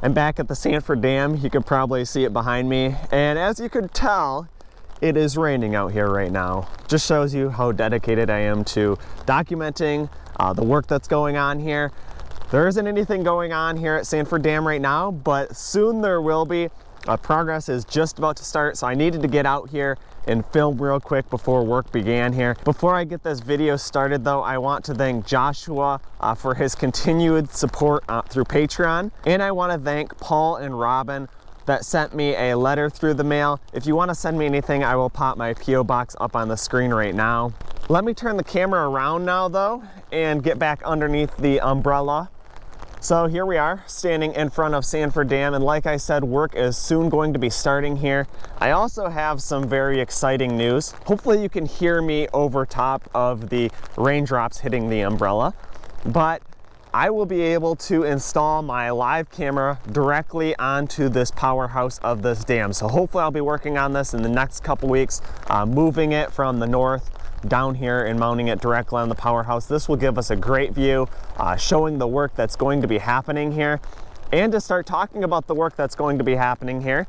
I'm back at the Sanford Dam. You could probably see it behind me. And as you could tell, it is raining out here right now. Just shows you how dedicated I am to documenting the work that's going on here. There isn't anything going on here at Sanford Dam right now, but soon there will be. Progress is just about to start, so I needed to get out here and film real quick before work began here. Before I get this video started though, I want to thank Joshua for his continued support through Patreon. And I want to thank Paul and Robin that sent me a letter through the mail. If you want to send me anything, I will pop my P.O. box up on the screen right now. Let me turn the camera around now though and get back underneath the umbrella. So here we are standing in front of Sanford Dam, and like I said, work is soon going to be starting here. I also have some very exciting news. Hopefully you can hear me over top of the raindrops hitting the umbrella, but I will be able to install my live camera directly onto this powerhouse of this dam. So hopefully I'll be working on this in the next couple weeks, moving it from the north down here and mounting it directly on the powerhouse. This will give us a great view, showing the work that's going to be happening here, and to start talking about the work that's going to be happening here.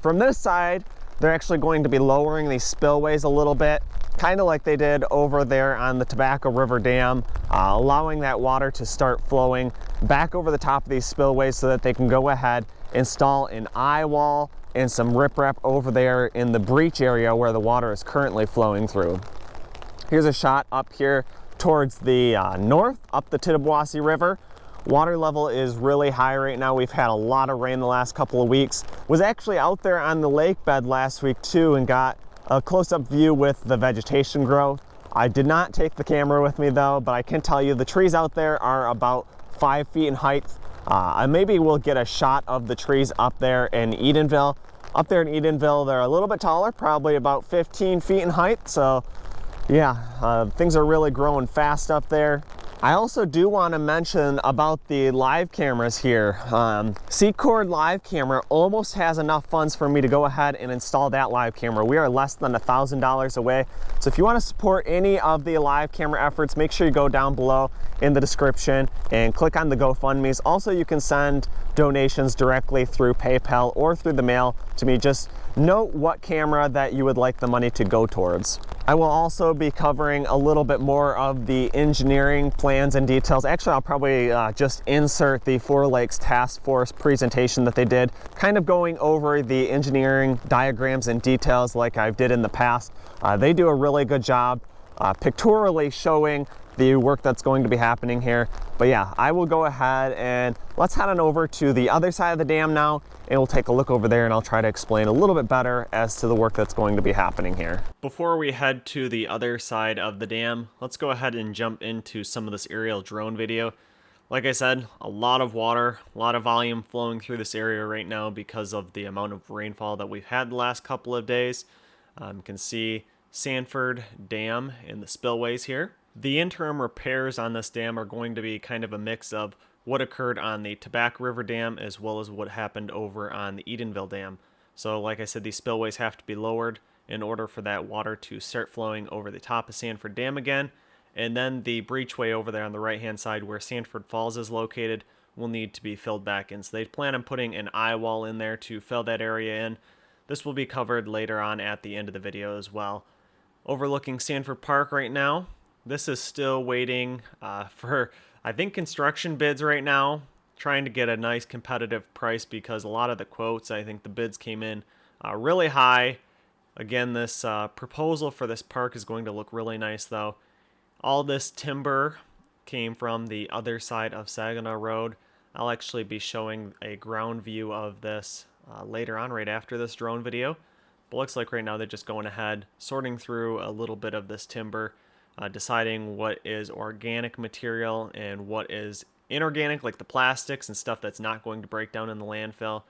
From this side, they're actually going to be lowering these spillways a little bit, kind of like they did over there on the Tobacco River Dam, allowing that water to start flowing back over the top of these spillways so that they can go ahead, install an eye wall and some riprap over there in the breach area where the water is currently flowing through. Here's a shot up here towards the north, up the Tittabawassee River. Water level is really high right now. We've had a lot of rain the last couple of weeks. Was actually out there on the lake bed last week too and got a close-up view with the vegetation growth. I did not take the camera with me though, but I can tell you the trees out there are about 5 feet in height. Maybe we'll get a shot of the trees up there in Edenville. Up there in Edenville, they're a little bit taller, probably about 15 feet in height. So yeah, things are really growing fast up there. I also do want to mention about the live cameras here. Secord live camera almost has enough funds for me to go ahead and install that live camera. We are less than $1,000 away. So if you want to support any of the live camera efforts, make sure you go down below in the description and click on the GoFundMes. Also, you can send donations directly through PayPal or through the mail to me. Just note what camera that you would like the money to go towards. I will also be covering a little bit more of the engineering plans and details. Actually, I'll probably just insert the Four Lakes Task Force presentation that they did, kind of going over the engineering diagrams and details like I did in the past. They do a really good job pictorially showing the work that's going to be happening here. But yeah, I will go ahead and let's head on over to the other side of the dam now, and we'll take a look over there and I'll try to explain a little bit better as to the work that's going to be happening here. Before we head to the other side of the dam, let's go ahead and jump into some of this aerial drone video. Like I said, a lot of water, a lot of volume flowing through this area right now because of the amount of rainfall that we've had the last couple of days. You can see Sanford Dam and the spillways here. The interim repairs on this dam are going to be kind of a mix of what occurred on the Tobacco River Dam as well as what happened over on the Edenville Dam. So like I said, these spillways have to be lowered in order for that water to start flowing over the top of Sanford Dam again. And then the breachway over there on the right hand side where Sanford Falls is located will need to be filled back in. So they plan on putting an eye wall in there to fill that area in. This will be covered later on at the end of the video as well. Overlooking Sanford Park right now. This is still waiting for, I think, construction bids right now, trying to get a nice competitive price because a lot of the quotes, I think the bids came in really high. Again, this proposal for this park is going to look really nice though. All this timber came from the other side of Saginaw Road. I'll actually be showing a ground view of this later on right after this drone video. But looks like right now they're just going ahead, sorting through a little bit of this timber, deciding what is organic material and what is inorganic, like the plastics and stuff that's not going to break down in the landfill.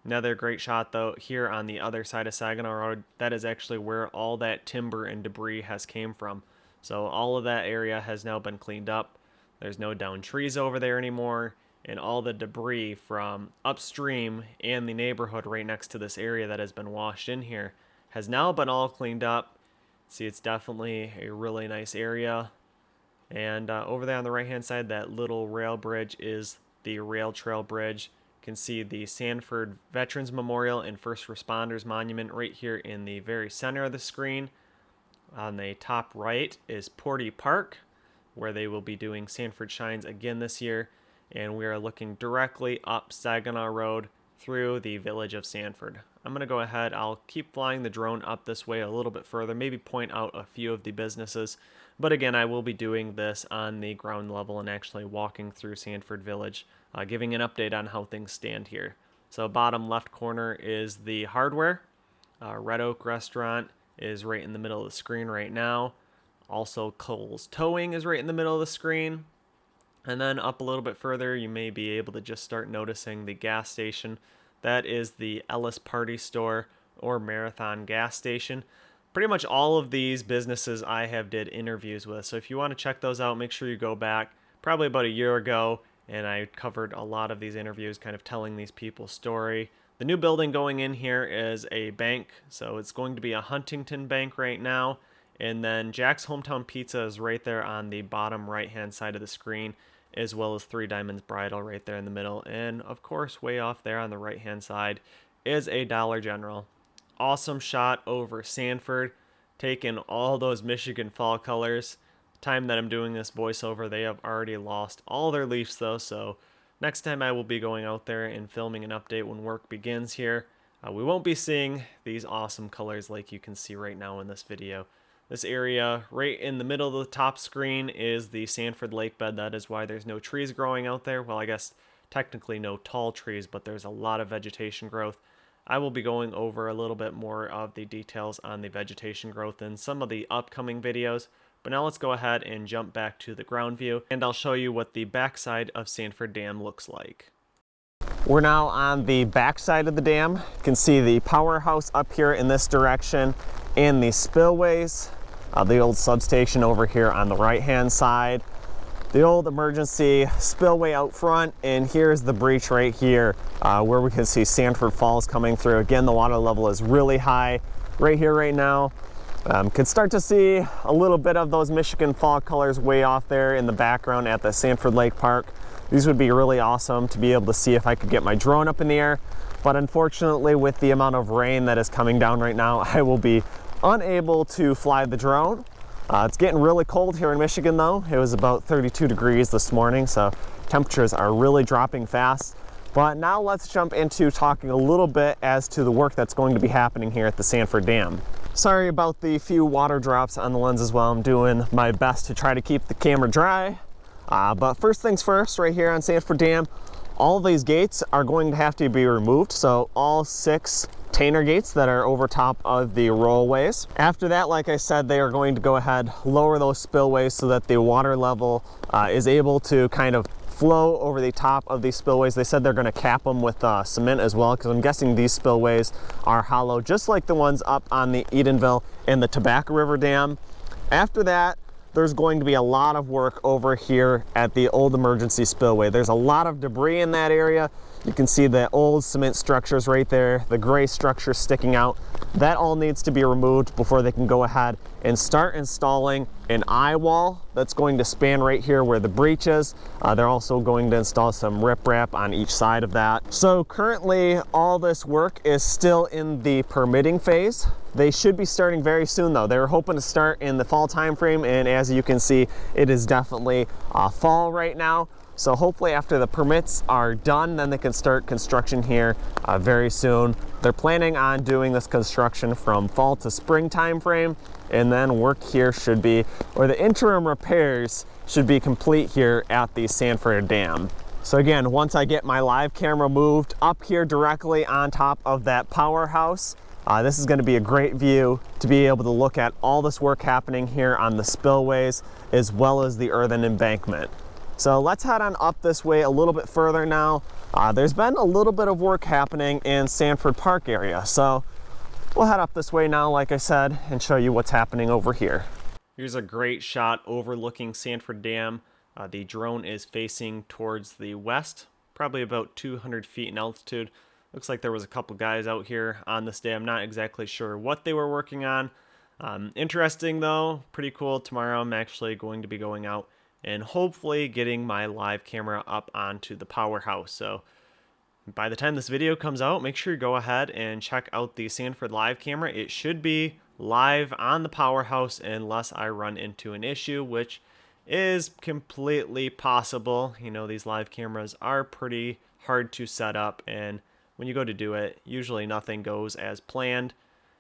Another great shot though here on the other side of Saginaw Road. That is actually where all that timber and debris has came from. So all of that area has now been cleaned up. There's no downed trees over there anymore, and all the debris from upstream and the neighborhood right next to this area that has been washed in here has now been all cleaned up. See, it's definitely a really nice area. And over there on the right hand side, that little rail bridge is the rail trail bridge. You can see the Sanford Veterans Memorial and First Responders Monument right here in the very center of the screen. On the top right is Porty Park, where they will be doing Sanford Shines again this year. And we are looking directly up Saginaw Road through the village of Sanford. I'm going to go ahead, I'll keep flying the drone up this way a little bit further, maybe point out a few of the businesses. But again, I will be doing this on the ground level and actually walking through Sanford Village, giving an update on how things stand here. So bottom left corner is the hardware. Red Oak Restaurant is right in the middle of the screen right now. Also, Cole's Towing is right in the middle of the screen. And then up a little bit further, you may be able to just start noticing the gas station. That is the Ellis Party Store or Marathon Gas Station. Pretty much all of these businesses I have did interviews with. So if you want to check those out, make sure you go back probably about a year ago. And I covered a lot of these interviews, kind of telling these people's story. The new building going in here is a bank. So it's going to be a Huntington Bank right now. And then Jack's Hometown Pizza is right there on the bottom right-hand side of the screen, as well as Three Diamonds Bridal right there in the middle. And of course, way off there on the right-hand side is a Dollar General. Awesome shot over Sanford, taking all those Michigan fall colors. Time that I'm doing this voiceover, they have already lost all their leaves though, so next time I will be going out there and filming an update when work begins here. We won't be seeing these awesome colors like you can see right now in this video. This area right in the middle of the top screen is the Sanford Lake bed. That is why there's no trees growing out there. Well, I guess technically no tall trees, but there's a lot of vegetation growth. I will be going over a little bit more of the details on the vegetation growth in some of the upcoming videos. But now let's go ahead and jump back to the ground view, and I'll show you what the backside of Sanford Dam looks like. We're now on the backside of the dam. You can see the powerhouse up here in this direction and the spillways. The old substation over here on the right-hand side, the old emergency spillway out front, and here's the breach right here where we can see Sanford Falls coming through. Again, the water level is really high right here right now. Can start to see a little bit of those Michigan fall colors way off there in the background at the Sanford Lake Park. These would be really awesome to be able to see if I could get my drone up in the air, but unfortunately with the amount of rain that is coming down right now, I will be unable to fly the drone. It's getting really cold here in Michigan though. It was about 32 degrees this morning, so temperatures are really dropping fast. But now let's jump into talking a little bit as to the work that's going to be happening here at the Sanford Dam. Sorry about the few water drops on the lens as well. I'm doing my best to try to keep the camera dry. But first things first, right here on Sanford Dam, all of these gates are going to have to be removed. So all 6 Tainer gates that are over top of the rollways. After that, like I said, they are going to go ahead, lower those spillways so that the water level is able to kind of flow over the top of these spillways. They said they're going to cap them with cement as well, because I'm guessing these spillways are hollow, just like the ones up on the Edenville and the Tobacco River Dam. After that, there's going to be a lot of work over here at the old emergency spillway. There's a lot of debris in that area. You can see the old cement structures right there, the gray structure sticking out. That all needs to be removed before they can go ahead and start installing an eye wall that's going to span right here where the breach is. They're also going to install some riprap on each side of that. So currently all this work is still in the permitting phase. They should be starting very soon though. They were hoping to start in the fall time frame, and as you can see, it is definitely fall right now. So hopefully after the permits are done, then they can start construction here very soon. They're planning on doing this construction from fall to spring time frame, and then work here should be, or the interim repairs should be complete here at the Sanford Dam. So again, once I get my live camera moved up here directly on top of that powerhouse, this is going to be a great view to be able to look at all this work happening here on the spillways as well as the earthen embankment. So let's head on up this way a little bit further now. There's been a little bit of work happening in Sanford Park area, so we'll head up this way now, like I said, and show you what's happening over here. Here's a great shot overlooking Sanford Dam. The drone is facing towards the west, probably about 200 feet in altitude. Looks like there was a couple guys out here on this day. I'm not exactly sure what they were working on. Interesting though, pretty cool. Tomorrow I'm actually going to be going out and hopefully getting my live camera up onto the powerhouse. So by the time this video comes out, make sure you go ahead and check out the Sanford live camera. It should be live on the powerhouse unless I run into an issue, which is completely possible. You know, these live cameras are pretty hard to set up, and when you go to do it, usually nothing goes as planned.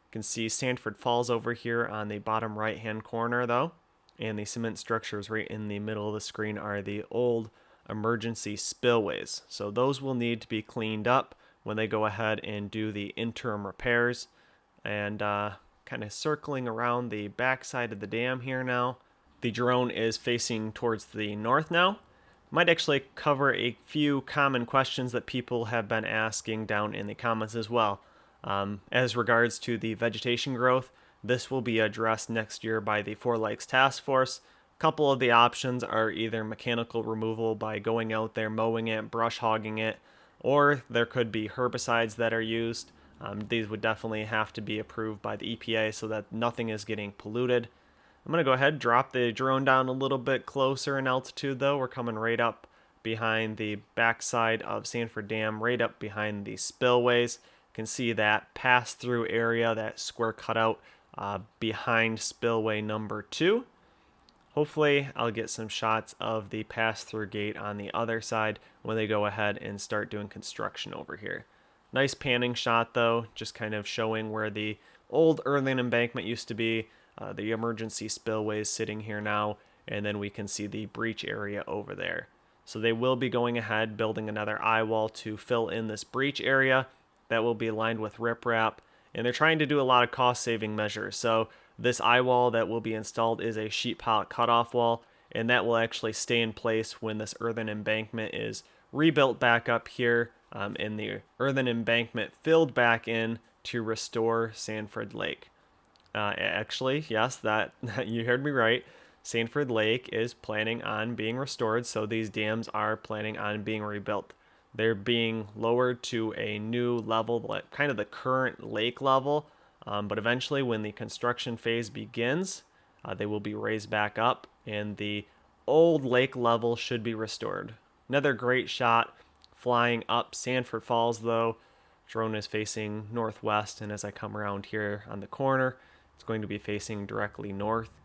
You can see Sanford Falls over here on the bottom right hand corner though, and the cement structures right in the middle of the screen are the old emergency spillways. So those will need to be cleaned up when they go ahead and do the interim repairs. And kind of circling around the back side of the dam here now. The drone is facing towards the north now. Might actually cover a few common questions that people have been asking down in the comments as well. As regards to the vegetation growth, this will be addressed next year by the Four Lakes Task Force. A couple of the options are either mechanical removal by going out there, mowing it, brush hogging it, or there could be herbicides that are used. These would definitely have to be approved by the EPA so that nothing is getting polluted. I'm going to go ahead and drop the drone down a little bit closer in altitude though. We're coming right up behind the backside of Sanford Dam, right up behind the spillways. You can see that pass-through area, that square cutout behind spillway number 2. Hopefully I'll get some shots of the pass-through gate on the other side when they go ahead and start doing construction over here. Nice panning shot though, just kind of showing where the old earthen embankment used to be, the emergency spillways sitting here now, and then we can see the breach area over there. So they will be going ahead building another eye wall to fill in this breach area that will be lined with riprap, and they're trying to do a lot of cost saving measures. So this eye wall that will be installed is a sheet pallet cutoff wall, and that will actually stay in place when this earthen embankment is rebuilt back up here, and the earthen embankment filled back in to restore Sanford Lake. Actually, yes, that you heard me right. Sanford Lake is planning on being restored, so these dams are planning on being rebuilt. They're being lowered to a new level, like kind of the current lake level, but eventually when the construction phase begins, they will be raised back up, and the old lake level should be restored. Another great shot flying up Sanford Falls though. Drone is facing northwest, and as I come around here on the corner, it's going to be facing directly north.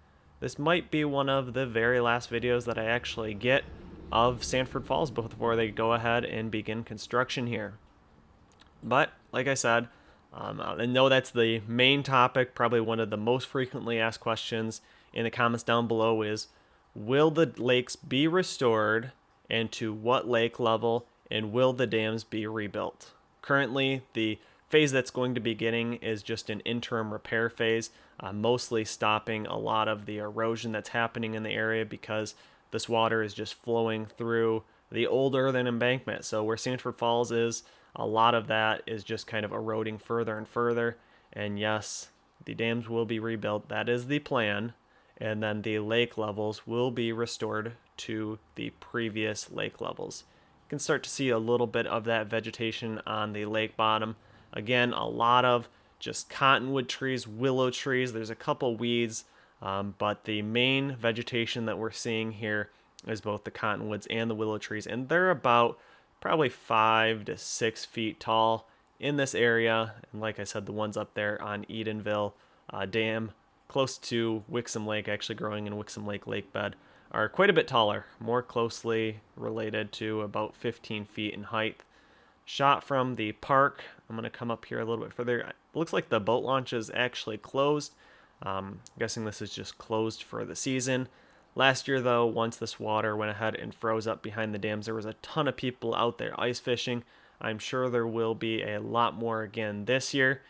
This might be one of the very last videos that I actually get of Sanford Falls before they go ahead and begin construction here. But like I said, I know that's the main topic, probably one of the most frequently asked questions in the comments down below is, will the lakes be restored and to what lake level, and will the dams be rebuilt? Currently, the phase that's going to be getting is just an interim repair phase, mostly stopping a lot of the erosion that's happening in the area because this water is just flowing through the old earthen embankment. So where Sanford Falls is, a lot of that is just kind of eroding further and further. And yes, the dams will be rebuilt. That is the plan. And then the lake levels will be restored to the previous lake levels. You can start to see a little bit of that vegetation on the lake bottom. Again, a lot of just cottonwood trees, willow trees. There's a couple weeds, but the main vegetation that we're seeing here is both the cottonwoods and the willow trees, and they're about probably 5 to 6 feet tall in this area. And like I said, the ones up there on Edenville Dam, close to Wixom Lake, actually growing in Wixom Lake lake bed, are quite a bit taller, more closely related to about 15 feet in height. Shot from the park. I'm going to come up here a little bit further. It looks like the boat launch is actually closed. I'm guessing this is just closed for the season. Last year, though, once this water went ahead and froze up behind the dams, there was a ton of people out there ice fishing. I'm sure there will be a lot more again this year.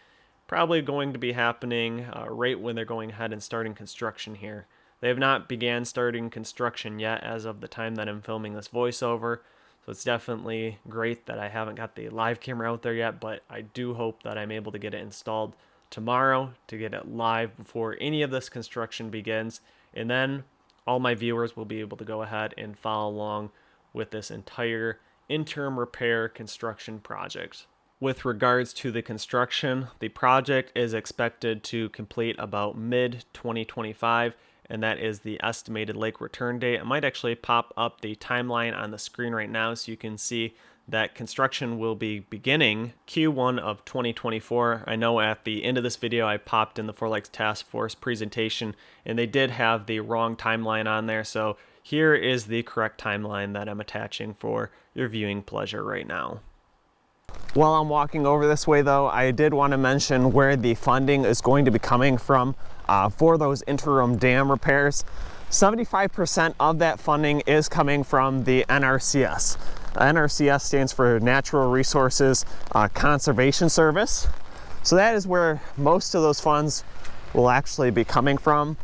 Probably going to be happening right when they're going ahead and starting construction here. They have not began starting construction yet as of the time that I'm filming this voiceover. So it's definitely great that I haven't got the live camera out there yet, but I do hope that I'm able to get it installed tomorrow to get it live before any of this construction begins. And then all my viewers will be able to go ahead and follow along with this entire interim repair construction project. With regards to the construction, the project is expected to complete about mid-2025, and that is the estimated lake return date. I might actually pop up the timeline on the screen right now so you can see that construction will be beginning Q1 of 2024. I know at the end of this video I popped in the Four Lakes Task Force presentation and they did have the wrong timeline on there, so here is the correct timeline that I'm attaching for your viewing pleasure right now. While I'm walking over this way though, I did want to mention where the funding is going to be coming from for those interim dam repairs. 75% of that funding is coming from the NRCS. NRCS stands for Natural Resources Conservation Service. So that is where most of those funds will actually be coming from.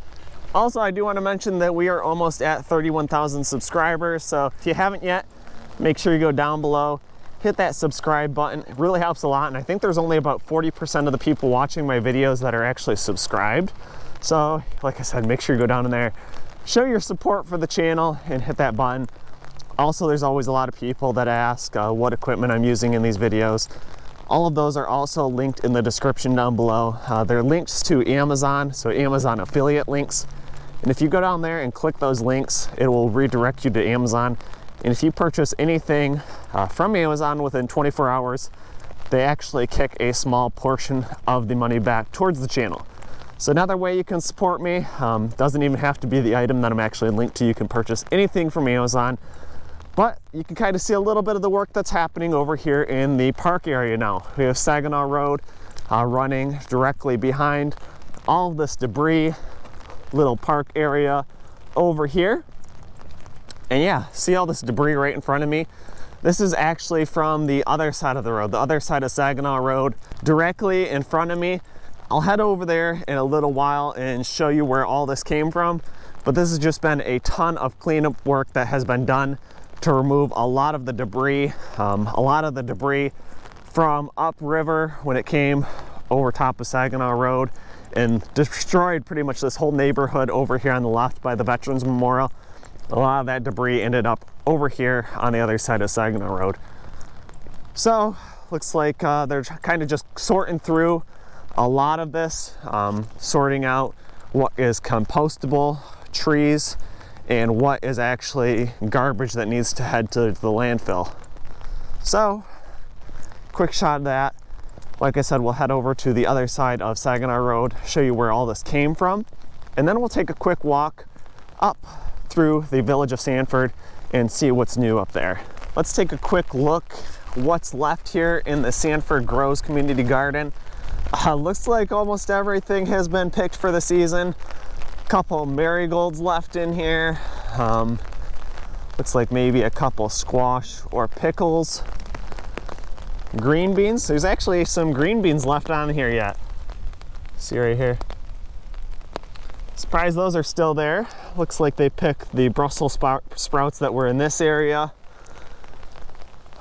Also, I do want to mention that we are almost at 31,000 subscribers. So if you haven't yet, make sure you go down below, hit that subscribe button. It really helps a lot. And I think there's only about 40% of the people watching my videos that are actually subscribed. So like I said, make sure you go down in there, show your support for the channel and hit that button. Also, there's always a lot of people that ask what equipment I'm using in these videos. All of those are also linked in the description down below. They're links to Amazon, so Amazon affiliate links. And if you go down there and click those links, it will redirect you to Amazon. And if you purchase anything from Amazon within 24 hours, they actually kick a small portion of the money back towards the channel. So another way you can support me, doesn't even have to be the item that I'm actually linked to. You can purchase anything from Amazon, but you can kind of see a little bit of the work that's happening over here in the park area now. We have Saginaw Road running directly behind all of this debris, little park area over here. And yeah, see all this debris right in front of me? This is actually from the other side of the road, the other side of Saginaw Road, directly in front of me. I'll head over there in a little while and show you where all this came from. But this has just been a ton of cleanup work that has been done to remove a lot of the debris. A lot of the debris from upriver when it came over top of Saginaw Road and destroyed pretty much this whole neighborhood over here on the left by the Veterans Memorial. A lot of that debris ended up over here on the other side of Saginaw Road. So looks like they're kind of just sorting through a lot of this, sorting out what is compostable trees and what is actually garbage that needs to head to the landfill. So quick shot of that. Like I said, we'll head over to the other side of Saginaw Road, show you where all this came from, and then we'll take a quick walk up through the village of Sanford and see what's new up there. Let's take a quick look what's left here in the Sanford Groves Community Garden. Looks like almost everything has been picked for the season. Couple marigolds left in here. Looks like maybe a couple squash or pickles. Green beans. There's actually some green beans left on here yet. See right here. Surprised those are still there. Looks like they picked the Brussels sprouts that were in this area.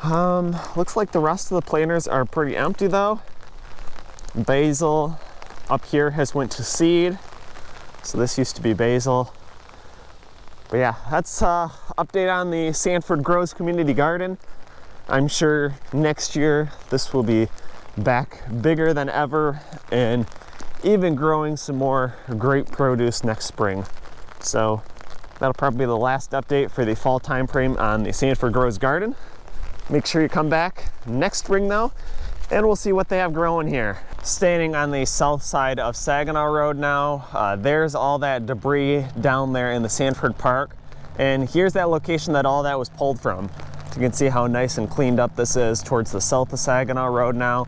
Looks like the rest of the planters are pretty empty though. Basil up here has went to seed. So this used to be basil. But yeah, that's update on the Sanford Groves Community Garden. I'm sure next year this will be back bigger than ever and even growing some more great produce next spring. So that'll probably be the last update for the fall time frame on the Sanford Groves Garden. Make sure you come back next spring though, and we'll see what they have growing here. Standing on the south side of Saginaw Road now, there's all that debris down there in the Sanford Park, and here's that location that all that was pulled from. You can see how nice and cleaned up this is towards the south of Saginaw Road now.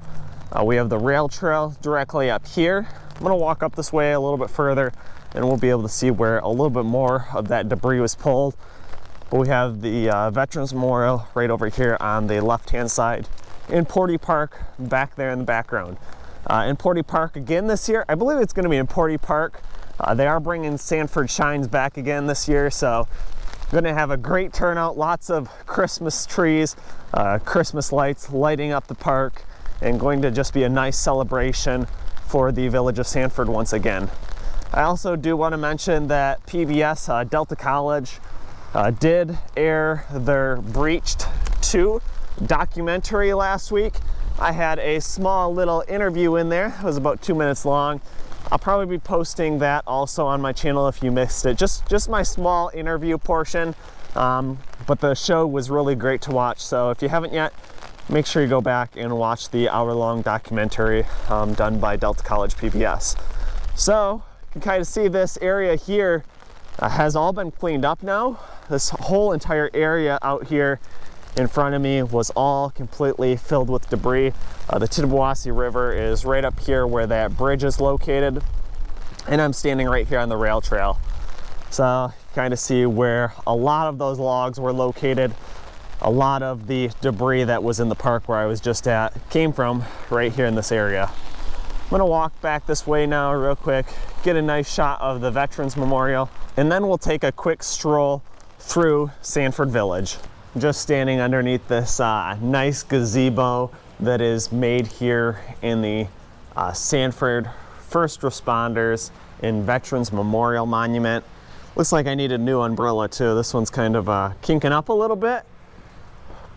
We have the rail trail directly up here. I'm gonna walk up this way a little bit further and we'll be able to see where a little bit more of that debris was pulled. But we have the Veterans Memorial right over here on the left-hand side. In Porty Park back there in the background. In Porty Park again this year, I believe it's gonna be in Porty Park. They are bringing Sanford Shines back again this year, so gonna have a great turnout, lots of Christmas trees, Christmas lights lighting up the park, and going to just be a nice celebration for the village of Sanford once again. I also do want to mention that PBS Delta College did air their Breached 2 documentary last week. I had a small little interview in there. It was about 2 minutes long. I'll probably be posting that also on my channel if you missed it. Just my small interview portion, but the show was really great to watch. So if you haven't yet, make sure you go back and watch the hour-long documentary done by Delta College PBS. So you can kind of see this area here has all been cleaned up now. This whole entire area out here in front of me was all completely filled with debris. The Tittabawassee River is right up here where that bridge is located, and I'm standing right here on the rail trail. So you kind of see where a lot of those logs were located. A lot of the debris that was in the park where I was just at came from right here in this area. I'm gonna walk back this way now real quick, get a nice shot of the Veterans Memorial, and then we'll take a quick stroll through Sanford Village. Just standing underneath this nice gazebo that is made here in the Sanford First Responders and Veterans Memorial Monument. Looks like I need a new umbrella too. This one's kind of kinking up a little bit,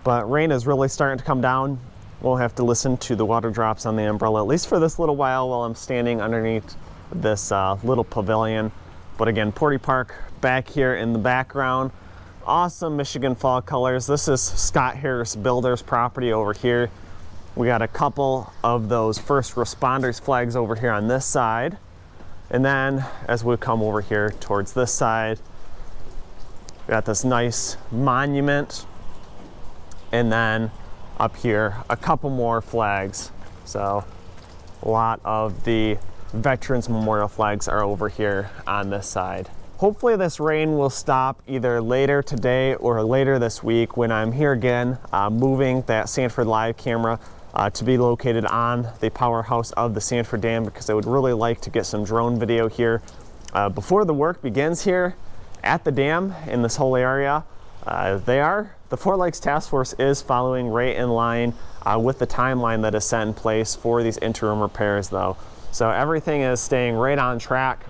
but rain is really starting to come down. We'll have to listen to the water drops on the umbrella, at least for this little while I'm standing underneath this little pavilion. But again, Porty Park back here in the background. Awesome Michigan fall colors. This is Scott Harris Builders property over here. We got a couple of those first responders flags over here on this side. And then as we come over here towards this side, we got this nice monument. And then up here, a couple more flags. So a lot of the Veterans Memorial flags are over here on this side. Hopefully this rain will stop either later today or later this week when I'm here again, moving that Sanford Live camera to be located on the powerhouse of the Sanford Dam, because I would really like to get some drone video here before the work begins here at the dam in this whole area. The Four Lakes Task Force is following right in line with the timeline that is set in place for these interim repairs though. So everything is staying right on track.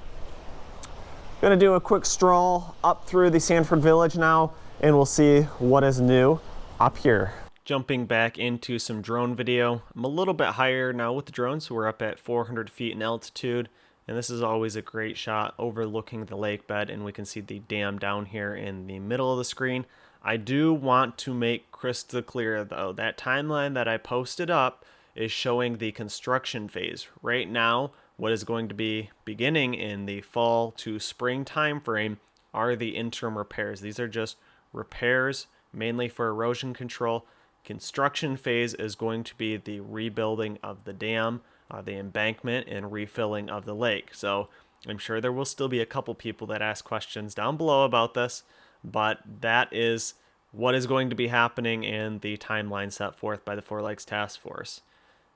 Gonna do a quick stroll up through the Sanford Village now, and we'll see what is new up here. Jumping back into some drone video. I'm a little bit higher now with the drone, so we're up at 400 feet in altitude, and this is always a great shot overlooking the lake bed, and we can see the dam down here in the middle of the screen. I do want to make crystal clear though, that timeline that I posted up is showing the construction phase. Right now, what is going to be beginning in the fall to spring time frame are the interim repairs. These are just repairs mainly for erosion control. Construction phase is going to be the rebuilding of the dam, the embankment, and refilling of the lake. So I'm sure there will still be a couple people that ask questions down below about this, but that is what is going to be happening in the timeline set forth by the Four Lakes Task Force.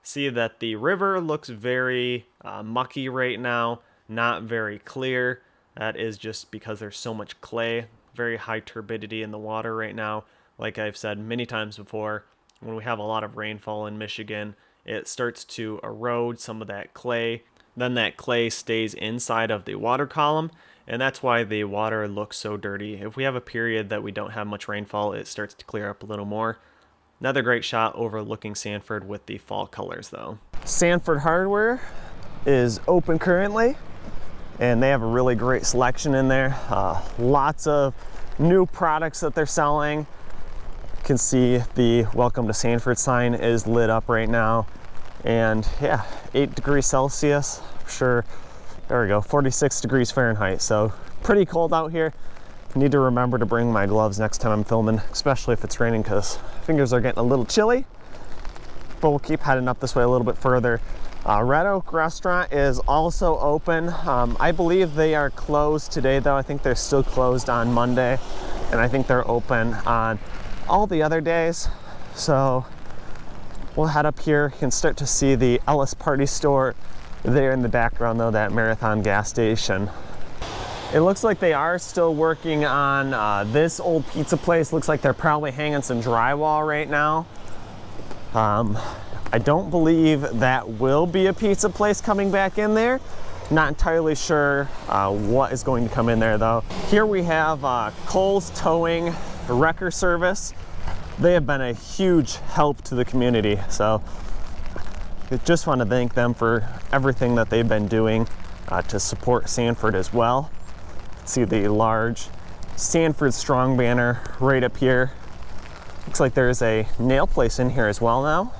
See that the river looks very mucky right now, not very clear. That is just because there's so much clay, very high turbidity in the water right now. Like I've said many times before, when we have a lot of rainfall in Michigan, it starts to erode some of that clay. Then that clay stays inside of the water column, and that's why the water looks so dirty. If we have a period that we don't have much rainfall, it starts to clear up a little more. Another great shot overlooking Sanford with the fall colors though. Sanford Hardware is open currently, and they have a really great selection in there. Lots of new products that they're selling. You can see the Welcome to Sanford sign is lit up right now. And yeah, 8 degrees Celsius, I'm sure, there we go, 46 degrees Fahrenheit. So pretty cold out here. Need to remember to bring my gloves next time I'm filming, especially if it's raining, because fingers are getting a little chilly. But we'll keep heading up this way a little bit further. Red Oak Restaurant is also open. I believe they are closed today though. I think they're still closed on Monday, and I think they're open on all the other days. So we'll head up here. You can start to see the Ellis Party Store there in the background though, that Marathon gas station. It looks like they are still working on this old pizza place. Looks like they're probably hanging some drywall right now. I don't believe that will be a pizza place coming back in there. Not entirely sure what is going to come in there though. Here we have Cole's Towing Wrecker Service. They have been a huge help to the community. So I just want to thank them for everything that they've been doing to support Sanford as well. See the large Sanford Strong banner right up here. Looks like there's a nail place in here as well now.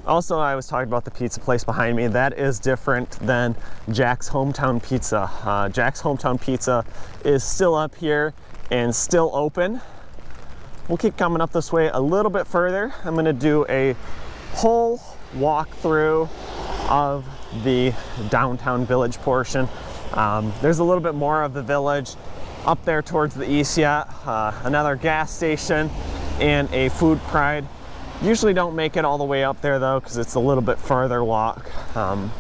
Also, I was talking about the pizza place behind me. That is different than Jack's Hometown Pizza. Jack's Hometown Pizza is still up here and still open. We'll keep coming up this way a little bit further. I'm gonna do a whole walkthrough of the downtown village portion. There's a little bit more of the village up there towards the east yet. Another gas station and a food pride. Usually don't make it all the way up there though, because it's a little bit farther walk. But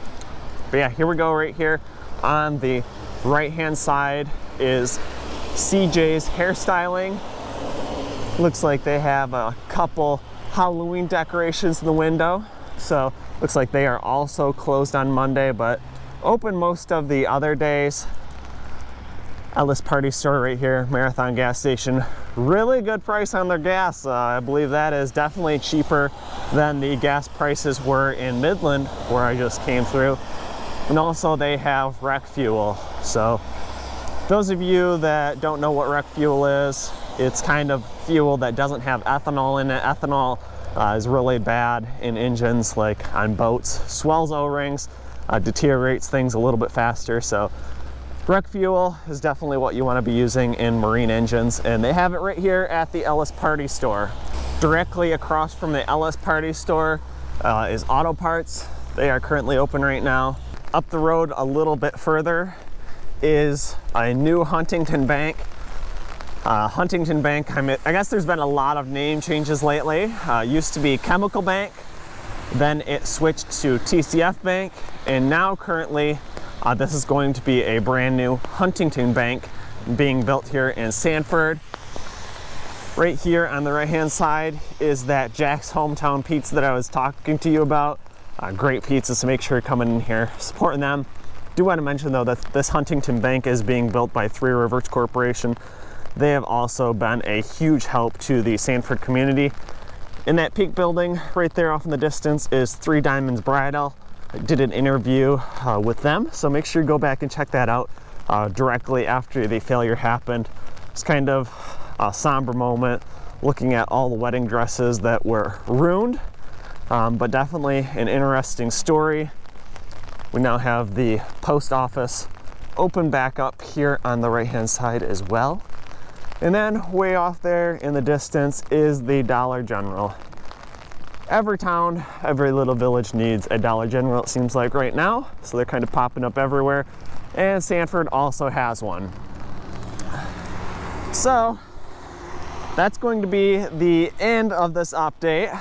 yeah, here we go. Right here on the right hand side is CJ's Hairstyling. Looks like they have a couple Halloween decorations in the window. So looks like they are also closed on Monday, but open most of the other days. Ellis Party Store right here, Marathon gas station. Really good price on their gas. I believe that is definitely cheaper than the gas prices were in Midland, where I just came through. And also they have rec fuel. So those of you that don't know what rec fuel is, it's kind of fuel that doesn't have ethanol in it. Ethanol is really bad in engines, like on boats. Swells O-rings, deteriorates things a little bit faster. So rec fuel is definitely what you want to be using in marine engines, and they have it right here at the Ellis Party Store. Directly across from the Ellis Party Store is Auto Parts. They are currently open right now. Up the road a little bit further is a new Huntington Bank. Huntington Bank, I guess there's been a lot of name changes lately. Used to be Chemical Bank, then it switched to TCF Bank, and now currently this is going to be a brand new Huntington Bank being built here in Sanford. Right here on the right hand side is that Jack's Hometown Pizza that I was talking to you about. Great pizza, so make sure you're coming in here supporting them. Do want to mention though that this Huntington Bank is being built by Three Rivers Corporation. They have also been a huge help to the Sanford community. In that peak building right there off in the distance is Three Diamonds Bridal. I did an interview with them, so make sure you go back and check that out directly after the failure happened. It's kind of a somber moment looking at all the wedding dresses that were ruined, but definitely an interesting story. We now have the post office open back up here on the right hand side as well. And then way off there in the distance is the Dollar General. Every town, every little village needs a Dollar General, it seems like right now. So they're kind of popping up everywhere. And Sanford also has one. So that's going to be the end of this update.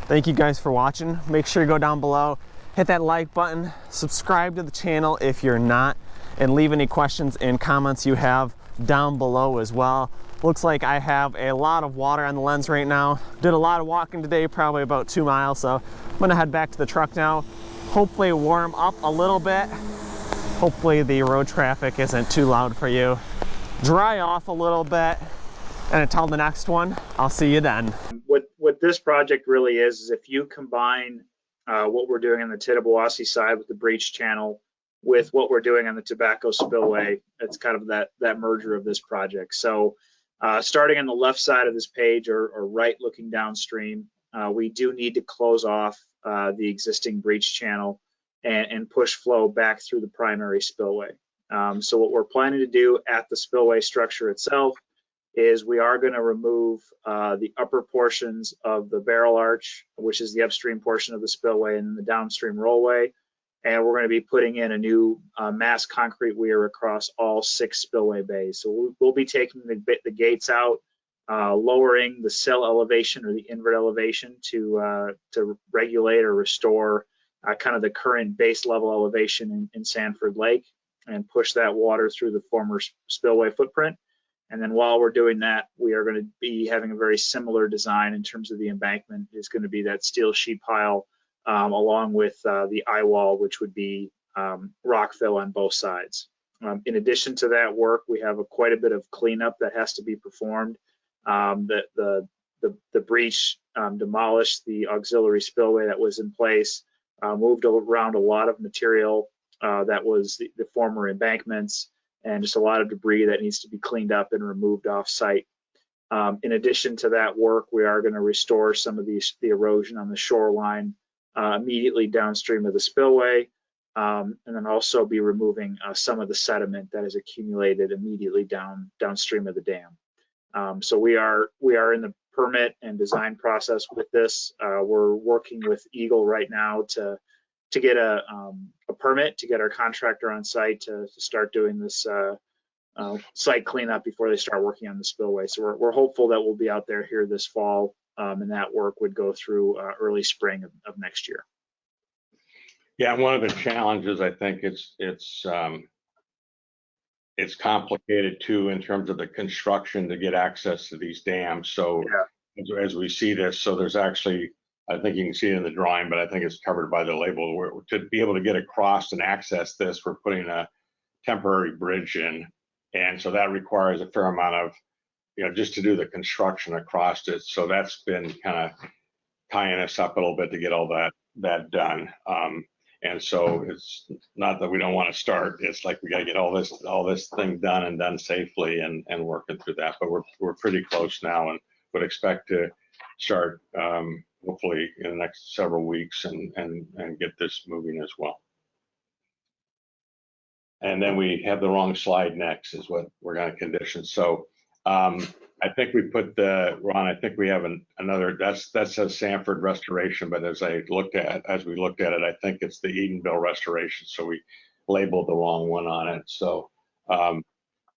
Thank you guys for watching. Make sure you go down below, hit that like button, subscribe to the channel if you're not, and leave any questions and comments you have down below as well. Looks like I have a lot of water on the lens right now. Did a lot of walking today, probably about 2 miles, so I'm gonna head back to the truck now. Hopefully warm up a little bit. Hopefully the road traffic isn't too loud for you. Dry off a little bit, and until the next one, I'll see you then. What this project really is if you combine what we're doing on the Tittabawassee side with the breach channel with what we're doing on the tobacco spillway, it's kind of that merger of this project. So starting on the left side of this page or right looking downstream, we do need to close off the existing breach channel and push flow back through the primary spillway. So what we're planning to do at the spillway structure itself is we are going to remove the upper portions of the barrel arch, which is the upstream portion of the spillway, and then the downstream rollway. And we're going to be putting in a new mass concrete weir across all 6 spillway bays. So we'll be taking the gates out, lowering the sill elevation or the invert elevation to regulate or restore kind of the current base level elevation in Sanford Lake and push that water through the former spillway footprint. And then while we're doing that, we are going to be having a very similar design in terms of the embankment. It's going to be that steel sheet pile along with the eye wall, which would be rock fill on both sides. In addition to that work, we have quite a bit of cleanup that has to be performed. The breach demolished the auxiliary spillway that was in place, moved around a lot of material that was the former embankments, and just a lot of debris that needs to be cleaned up and removed off site. In addition to that work, we are going to restore some of the erosion on the shoreline immediately downstream of the spillway, and then also be removing some of the sediment that is accumulated immediately downstream of the dam. So we are in the permit and design process with this. We're working with Eagle right now to get a permit to get our contractor on site to start doing this site cleanup before they start working on the spillway. So we're hopeful that we'll be out there here this fall, and that work would go through early spring of next year. Yeah, one of the challenges, I think it's complicated too in terms of the construction to get access to these dams. So yeah, as we see this, so there's actually, I think you can see it in the drawing, but I think it's covered by the label. To be able to get across and access this, we're putting a temporary bridge in. And so that requires a fair amount of, just to do the construction across it. So that's been kind of tying us up a little bit to get all that done. And so it's not that we don't want to start. It's like we got to get all this thing done and done safely and working through that. But we're pretty close now and would expect to start hopefully in the next several weeks and get this moving as well. And then we have the wrong slide next is what we're going to condition. So I think we put Ron, I think we have another, that says Sanford restoration, but as we looked at it, I think it's the Edenville restoration. So we labeled the wrong one on it. So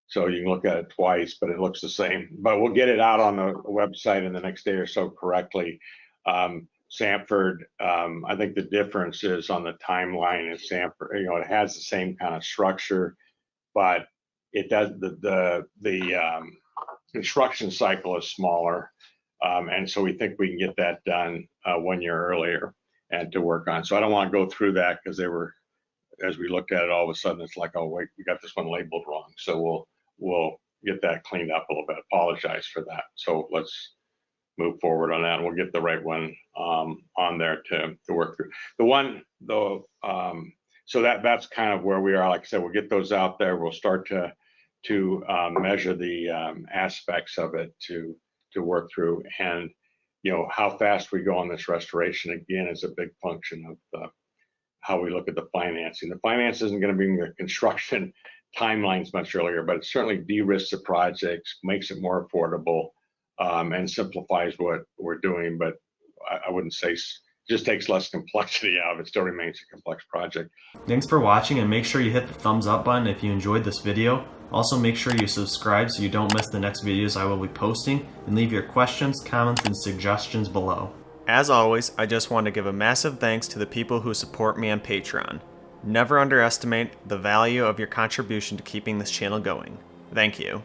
so you can look at it twice, but it looks the same. But we'll get it out on the website in the next day or so correctly. Sanford, I think the difference is on the timeline is Sanford, it has the same kind of structure, but it does the construction cycle is smaller. And so we think we can get that done 1 year earlier and to work on. So I don't want to go through that because as we looked at it, all of a sudden it's like, oh wait, we got this one labeled wrong. So we'll get that cleaned up a little bit. Apologize for that. So let's move forward on that, and we'll get the right one on there to work through. So that's kind of where we are. Like I said, we'll get those out there. We'll start to measure the aspects of it to work through, and how fast we go on this restoration again is a big function of how we look at the financing. The finance isn't going to bring the construction timelines much earlier, but it certainly de-risks the projects, makes it more affordable, and simplifies what we're doing. But I wouldn't say just takes less complexity out of it. Still remains a complex project. Thanks for watching, and make sure you hit the thumbs up button if you enjoyed this video. Also make sure you subscribe so you don't miss the next videos I will be posting, and leave your questions, comments, and suggestions below. As always, I just want to give a massive thanks to the people who support me on Patreon. Never underestimate the value of your contribution to keeping this channel going. Thank you.